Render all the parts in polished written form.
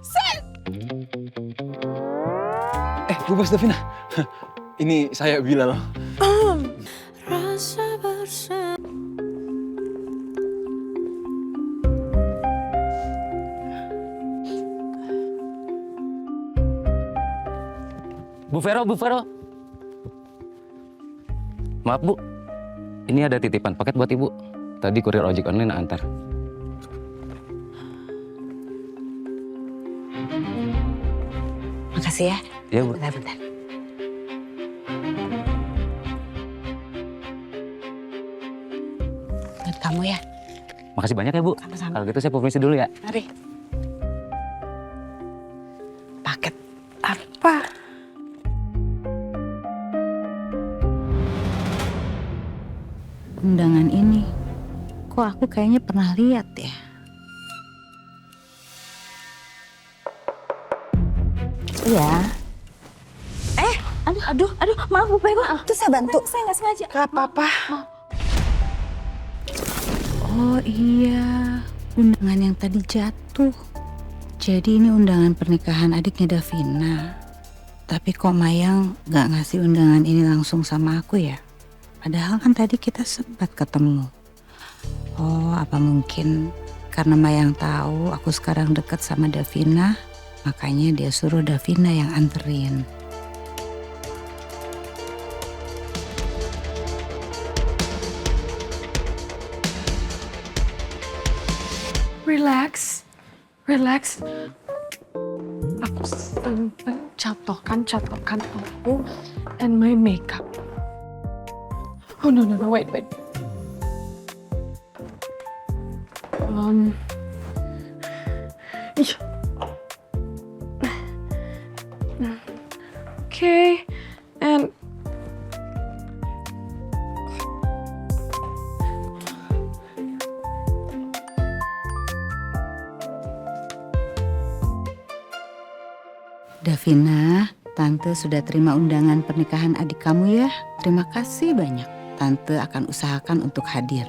Sen! Bu Bos Davina. Ini saya Bilal. Rasa bersama. Bu Vero, Bu Vero. Maaf Bu, ini ada titipan paket buat Ibu. Tadi kurir ojek online antar. Makasih ya. Iya Bu. Bentar. Buat kamu ya. Makasih banyak ya Bu. Sama-sama. Kalau gitu saya permisi dulu ya. Mari. Paket apa? Undangan ini, kok aku kayaknya pernah lihat ya? Iya. Aduh, maaf Bu Vero. Itu saya bantu. Saya nggak sengaja. Gak apa-apa. Oh iya, undangan yang tadi jatuh. Jadi ini undangan pernikahan adiknya Davina. Tapi kok Mayang gak ngasih undangan ini langsung sama aku ya? Padahal kan tadi kita sempat ketemu. Oh, apa mungkin karena Mayang tahu aku sekarang dekat sama Davina, makanya dia suruh Davina yang anterin. Relax. Aku simpen catokan aku and my makeup. Oh no, wait. Ih. Okay, and Davina, Tante sudah terima undangan pernikahan adik kamu ya. Terima kasih banyak. Tante akan usahakan untuk hadir.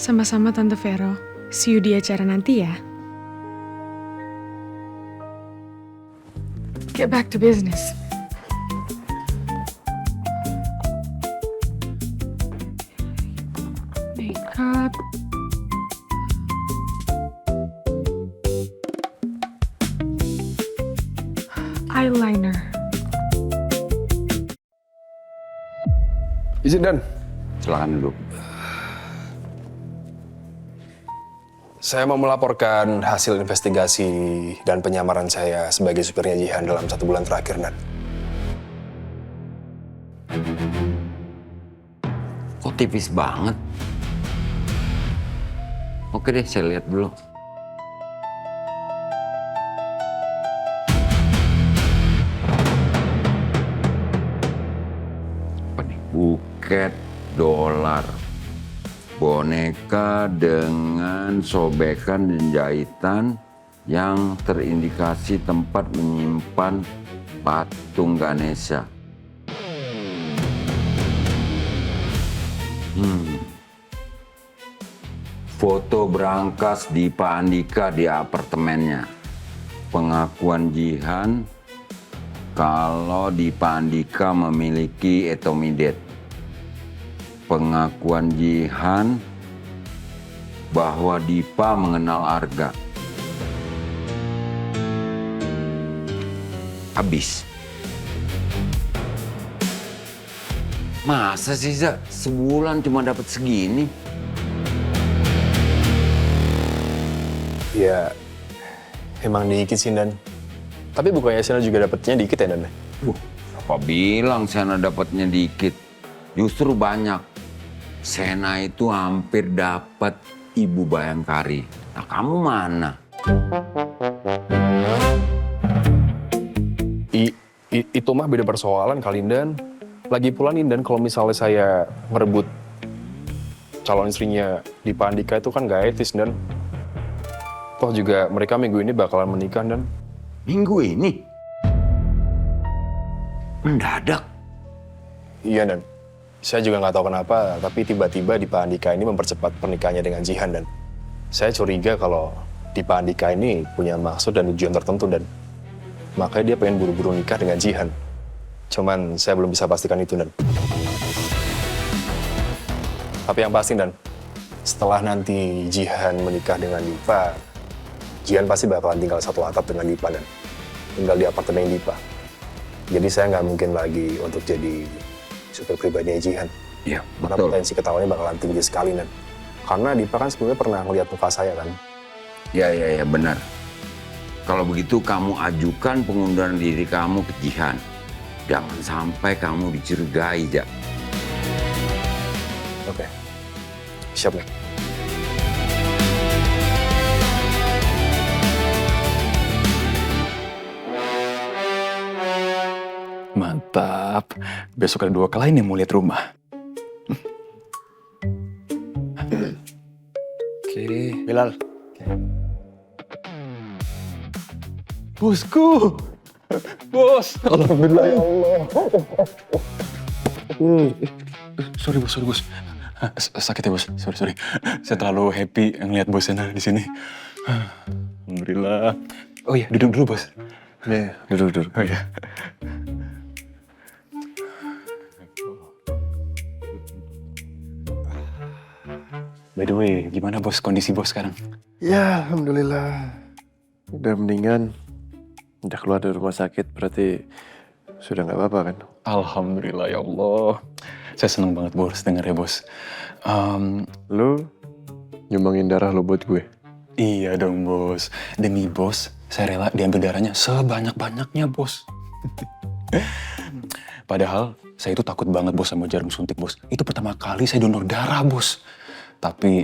sama-sama Tante Vero. See you di acara nanti ya. Get back to business. Makeup. Eyeliner. Izin Dan, Silakan duduk. saya mau melaporkan hasil investigasi dan penyamaran saya sebagai supirnya Jihan dalam 1 bulan terakhir, Dan. Kok tipis banget? Oke deh, saya lihat dulu. Apa nih? Buket dolar. Boneka dengan sobekan dan jahitan yang terindikasi tempat menyimpan patung Ganesha. Foto berangkas di Pak Andika di apartemennya. Pengakuan Jihan kalau di Pak Andika memiliki etomidate. Pengakuan Jihan bahwa Dipa mengenal Arga. Habis. Masa sih, Za? Sebulan cuma dapat segini? Ya, emang dikit sih, Dan. Tapi bukannya Sena juga dapetnya dikit ya, Dan? Apa bilang Sena dapatnya dikit? Justru banyak. Sena itu hampir dapat Ibu Bayangkari. Nah, kamu mana? Itu mah beda persoalan kali, Dan. Lagi pula nih, Dan, kalau misalnya saya merebut calon istrinya di Pak Andika itu kan gak etis, Dan. Toh juga mereka minggu ini bakalan menikah, Dan. Minggu ini? Mendadak. Iya, Dan. Saya juga nggak tahu kenapa, tapi tiba-tiba Dipa Andika ini mempercepat pernikahannya dengan Jihan, Dan. Saya curiga kalau Dipa Andika ini punya maksud dan tujuan tertentu, Dan. Makanya dia pengen buru-buru nikah dengan Jihan. Cuman saya belum bisa pastikan itu, Dan. Tapi yang pasti, Dan, setelah nanti Jihan menikah dengan Dipa, Jihan pasti bakalan tinggal satu atap dengan Dipa, Dan. Tinggal di apartemen Dipa. Jadi saya nggak mungkin lagi untuk jadi supir pribadinya Jihan. Iya, Karena betul. potensi ketawanya bakalan tinggi sekali, Dan. Karena Dipa kan sebelumnya pernah ngeliat muka saya, kan. Ya, benar. Kalau begitu kamu ajukan pengunduran diri kamu ke Jihan. Jangan sampai kamu dicurigai, Jak. Oke. Siap, nih. Mantap. Besok ada 2 klien yang mau lihat rumah. Oke. Bilal. Bosku. Bos. Alhamdulillah ya Allah. Sorry bos. Sakit ya bos. Sorry. Saya terlalu happy ngeliat bos Sena di sini. Alhamdulillah. Oh iya, duduk dulu bos. Iya, duduk. Oh iya. By the way, gimana bos kondisi bos sekarang? Ya, alhamdulillah. Udah mendingan. Udah keluar dari rumah sakit, berarti sudah nggak apa-apa kan? Alhamdulillah ya Allah. Saya seneng banget bos denger ya bos. Lu nyumbangin darah lo buat gue? Iya dong bos. Demi bos, saya rela diambil darahnya sebanyak-banyaknya bos. Padahal saya itu takut banget bos sama jarum suntik bos. Itu pertama kali saya donor darah bos. Tapi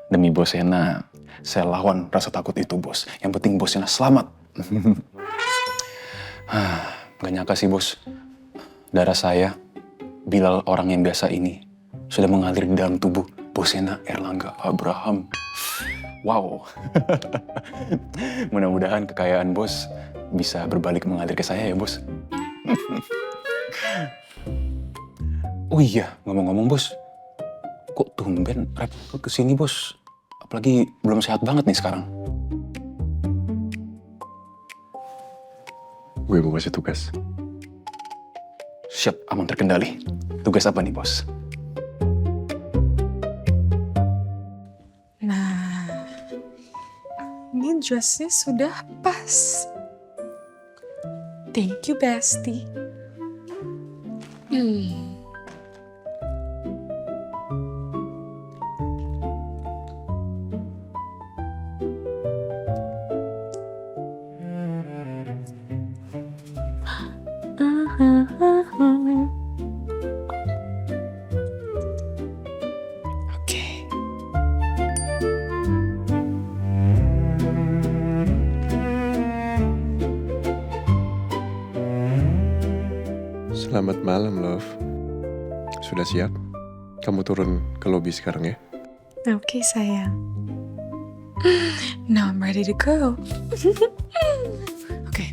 demi bos Sena, saya lawan rasa takut itu bos. Yang penting bos Sena selamat. Gak nyangka sih bos, darah saya, Bilal orang yang biasa ini, sudah mengalir di dalam tubuh bos Sena Erlangga Abraham. Wow. Mudah-mudahan kekayaan bos bisa berbalik mengalir ke saya ya bos. Oh iya, ngomong-ngomong bos, kok tumben repot kesini bos? Apalagi belum sehat banget nih sekarang. Gue mau kasih tugas. Siap, aman terkendali. Tugas apa nih bos? Nah, ini dressnya sudah pas. Thank you, bestie. Oke. Selamat malam, love. Sudah siap? Kamu turun ke lobi sekarang ya? Oke, sayang. Now I'm ready to go. Okay.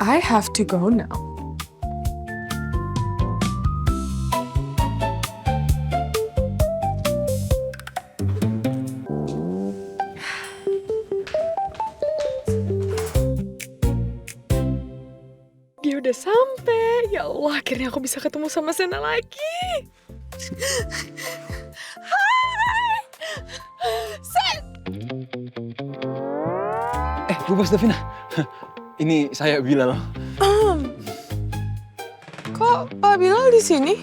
I have to go now. Dia udah sampai. Ya Allah, akhirnya aku bisa ketemu sama Sena lagi. Hai. Sen. Bu Bos Davina. Ini saya Bilal. Kok Pak Bilal di sini?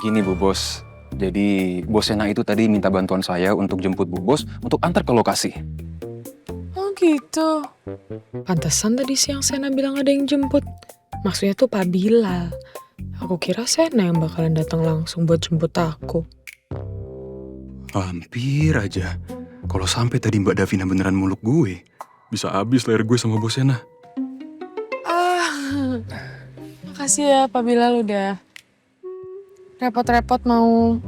Gini Bu Bos, jadi Bos Sena itu tadi minta bantuan saya untuk jemput Bu Bos untuk antar ke lokasi. Oh gitu. Pantesan tadi siang Sena bilang ada yang jemput. Maksudnya tuh Pak Bilal. Aku kira Sena yang bakalan datang langsung buat jemput aku. Hampir aja. Kalau sampai tadi Mbak Davina beneran muluk gue, bisa habis layar gue sama Bos Sena. Makasih ya Pak Bilal udah repot-repot mau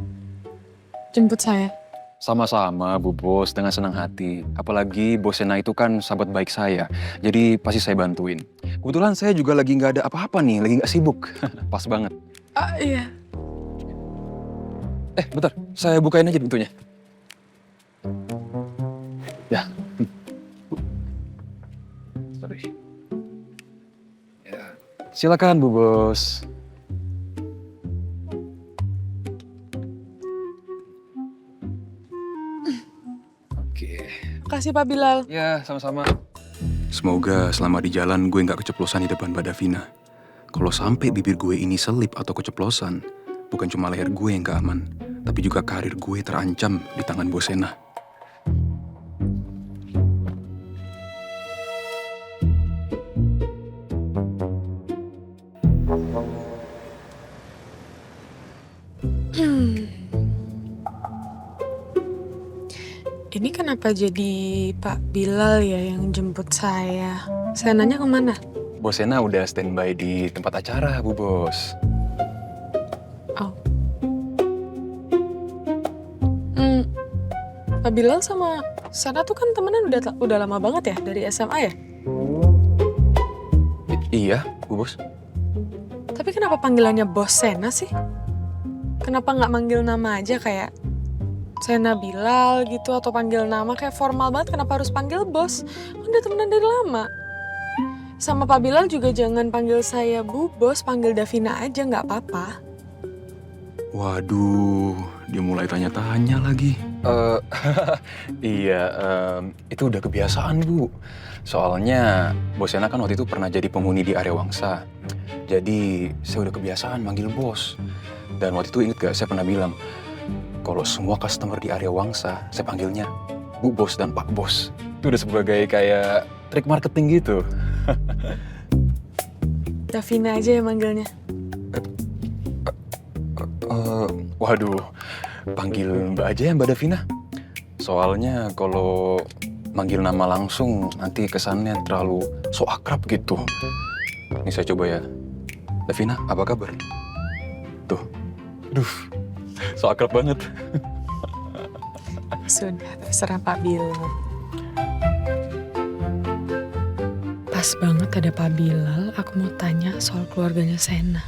jemput saya. Sama-sama Bu Bos, dengan senang hati. Apalagi Bos Sena itu kan sahabat baik saya, jadi pasti saya bantuin. Kebetulan saya juga lagi nggak ada apa-apa nih, lagi nggak sibuk. Pas banget. Iya. Bentar, saya bukain aja pintunya. Ya. Sorry. Ya. Silakan Bu Bos. Oke. Makasih Pak Bilal. Ya, sama-sama. Semoga selama di jalan gue nggak keceplosan di depan Mbak Davina. Kalau sampai bibir gue ini selip atau keceplosan, bukan cuma leher gue yang gak aman, tapi juga karir gue terancam di tangan Bos Sena. Ini kenapa jadi Pak Bilal ya yang jemput saya? Saya nanya kemana? Bos Sena udah standby di tempat acara, Bu Bos. Oh. Pak Bilal sama Sana tuh kan temenan udah lama banget ya dari SMA ya? Iya, Bu Bos. Tapi kenapa panggilannya Bos Sena sih? Kenapa nggak manggil nama aja kayak Sena Bilal gitu atau panggil nama kayak formal banget, kenapa harus panggil bos? Kan udah temenan dari lama. Sama Pak Bilal juga jangan panggil saya Bu Bos, panggil Davina aja nggak apa-apa. Waduh, dia mulai tanya-tanya lagi. Iya, itu udah kebiasaan, Bu. Soalnya Bos Sena kan waktu itu pernah jadi penghuni di area Wangsa. Jadi saya udah kebiasaan manggil bos. Dan waktu itu inget gak, saya pernah bilang, kalau semua customer di area Wangsa, saya panggilnya Bu Bos dan Pak Bos. Itu udah sebagai kayak trik marketing gitu. Davina aja yang manggilnya. Waduh, panggil Mbak aja ya Mbak Davina. Soalnya kalau manggil nama langsung nanti kesannya terlalu so akrab gitu. Ini saya coba ya. Davina, apa kabar? Tuh, aduh, so akrab banget. Sudah, terserah Pak Bilal. Pas banget ada Pak Bilal, aku mau tanya soal keluarganya Sena.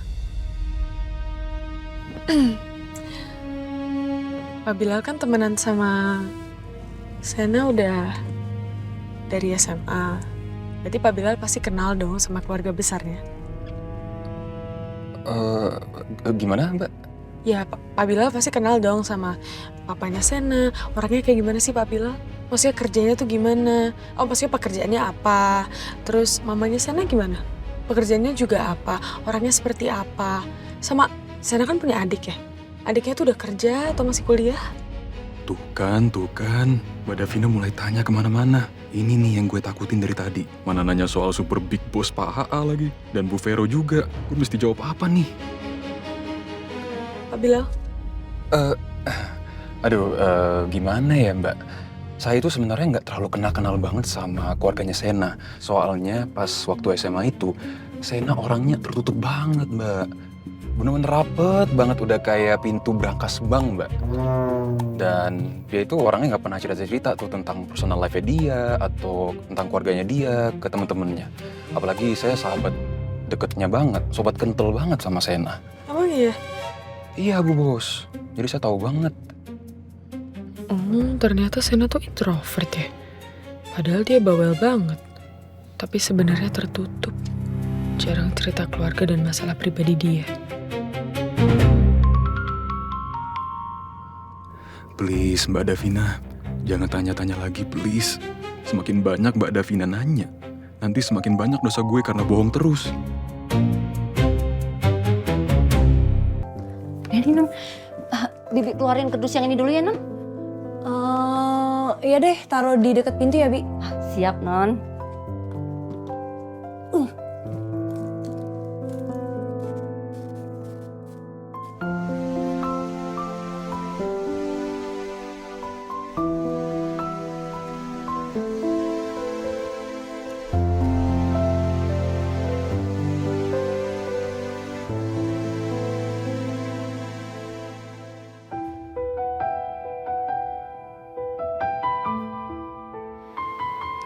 Pak Bilal kan temenan sama Sena udah dari SMA. Berarti Pak Bilal pasti kenal dong sama keluarga besarnya. Gimana Mbak? Ya, Pak Bilal pasti kenal dong sama papanya Sena. Orangnya kayak gimana sih Pak Bilal? Maksudnya kerjanya tuh gimana? Oh, maksudnya pekerjaannya apa? Terus mamanya Sena gimana? Pekerjaannya juga apa? Orangnya seperti apa? Sama Sena kan punya adik ya? Adiknya tuh udah kerja atau masih kuliah? Tuh kan, Mbak Davina mulai tanya kemana-mana. Ini nih yang gue takutin dari tadi. Mana nanya soal super big boss Pak HA lagi. Dan Bu Vero juga. Gue mesti jawab apa nih? Pak Bilal? Gimana ya Mbak? Saya itu sebenarnya nggak terlalu kenal banget sama keluarganya Sena. Soalnya pas waktu SMA itu, Sena orangnya tertutup banget Mbak. Bener-bener rapet banget, udah kayak pintu brankas bank Mbak. Dan dia itu orangnya nggak pernah cerita-cerita tuh tentang personal life-nya dia atau tentang keluarganya dia ke temen-temennya. Apalagi saya sahabat deketnya banget, sobat kental banget sama Sena. Emang iya? Iya Bu Bos, jadi saya tahu banget. Ternyata Sena tuh introvert ya. Padahal dia bawel banget. Tapi sebenarnya tertutup. Jarang cerita keluarga dan masalah pribadi dia. Please Mbak Davina, jangan tanya-tanya lagi please. Semakin banyak Mbak Davina nanya, nanti semakin banyak dosa gue karena bohong terus. Ini Non, Bibi keluarin kerdus yang ini dulu ya Non. Iya deh, taruh di dekat pintu ya, Bi. Siap Non.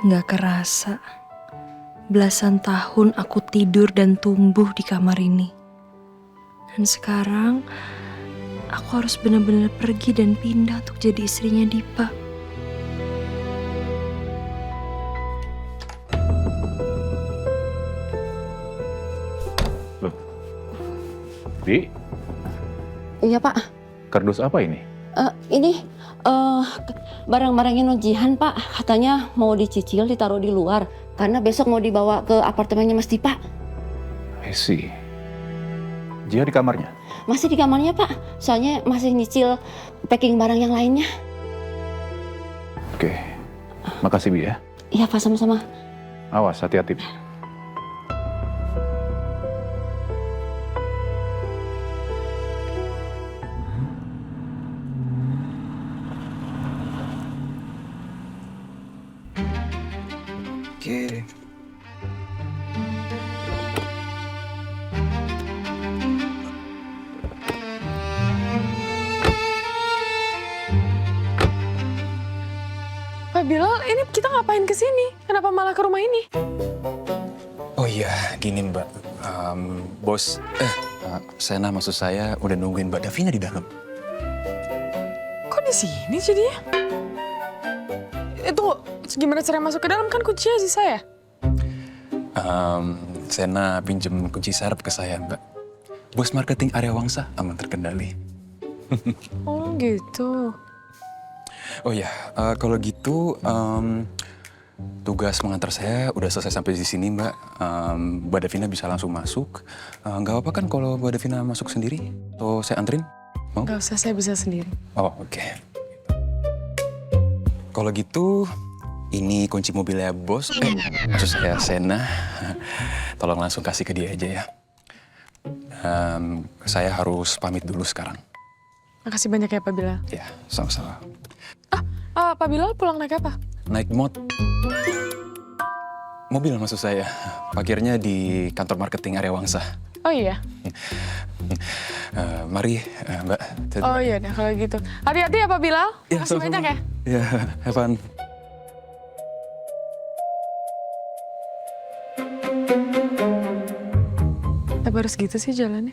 Nggak kerasa, Belasan tahun aku tidur dan tumbuh di kamar ini. Dan sekarang aku harus benar-benar pergi dan pindah untuk jadi istrinya Dipa. Di, Iya Pak, kardus apa ini? ini barang-barangnya Nojihan Pak. Katanya mau dicicil ditaruh di luar. Karena besok mau dibawa ke apartemennya Mas Dipa. I see. Dia di kamarnya? Masih di kamarnya Pak, soalnya masih nyicil packing barang yang lainnya. Oke, makasih Bi ya. Iya Pak, sama-sama. Awas, hati-hati. Oke. Pak Bilal, ini kita ngapain ke sini? Kenapa malah ke rumah ini? Oh iya, gini Mbak. Bos, Sena maksud saya udah nungguin Mbak Davina di dalam. Kok di sini jadinya? Tunggu, gimana cara masuk ke dalam? Kan kuncinya di saya. Sena pinjem kunci sarap ke saya, Mbak. Bos marketing area Wangsa aman terkendali. Oh gitu. Oh ya, kalau gitu tugas mengantar saya udah selesai sampai di sini, Mbak. Mbak Davina bisa langsung masuk. Nggak apa-apa kan kalau Mbak Davina masuk sendiri? Atau saya anterin? Mau? Gak usah, saya bisa sendiri. Oh, oke. Kalau gitu, ini kunci mobilnya Bos. Maksud saya Sena. Tolong langsung kasih ke dia aja ya. Saya harus pamit dulu sekarang. Makasih banyak ya Pak Bilal. Ya, sama-sama. Pak Bilal pulang naik apa? Naik mobil maksud saya. Parkirnya di kantor marketing area Wangsa. Oh iya? Mari, Mbak. Oh iya, nah kalau gitu. Hati-hati ya Pak Bilal. Ya, Makasih sama-sama. banyak ya. Ya, have fun. Tapi harus gitu sih jalannya.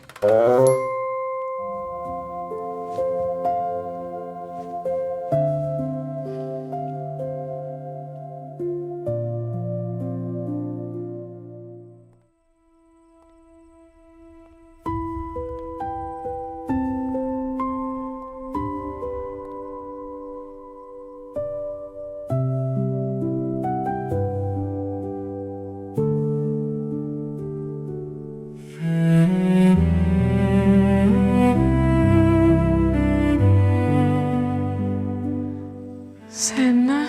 Sena.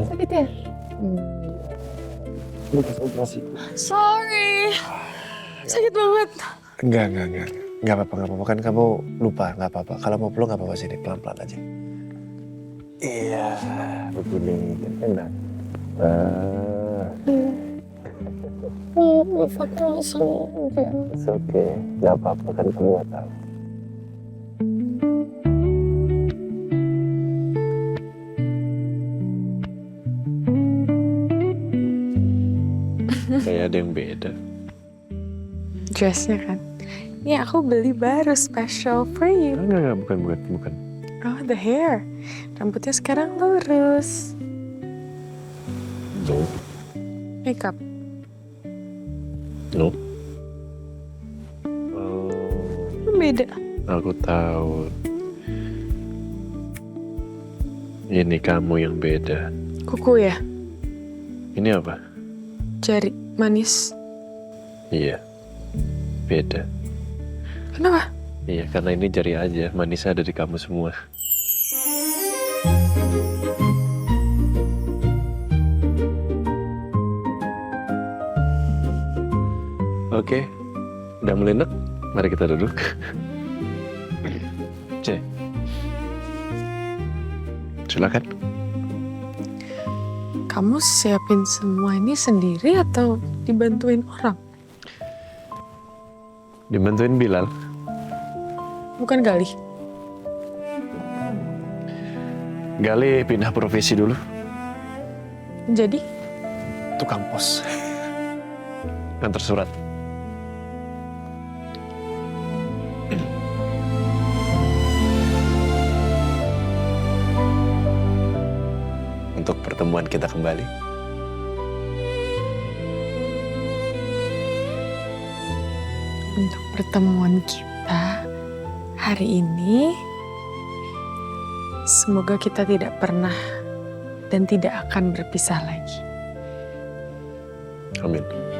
Sakit ya? Sorry. Sakit banget. Enggak. Enggak apa-apa. Kan kamu lupa, nggak apa-apa. Kalau mau peluk nggak apa-apa sini, pelan-pelan aja. Iya, begini. Enak. It's okay. Nggak apa-apa kan kamu nggak tahu. Kayak ada yang beda. Dressnya kan? Ini aku beli baru special for you. Enggak, bukan. Oh, the hair. Rambutnya sekarang lurus. No. Makeup. No. Beda. Aku tahu. Ini kamu yang beda. Kuku ya? Ini apa? Jari manis. Iya. Beda. Kenapa? Iya, karena ini jari aja. Manisnya ada di kamu semua. Oke. Udah mulai enak? Mari kita duduk. C. Silakan. Kamu siapin semua ini sendiri atau dibantuin orang? Dibantuin Bilal. Bukan Galih. Gali pindah profesi dulu. Jadi Tukang pos. Antar surat. Untuk pertemuan kita kembali. untuk pertemuan kita hari ini, semoga kita tidak pernah dan tidak akan berpisah lagi. Amin.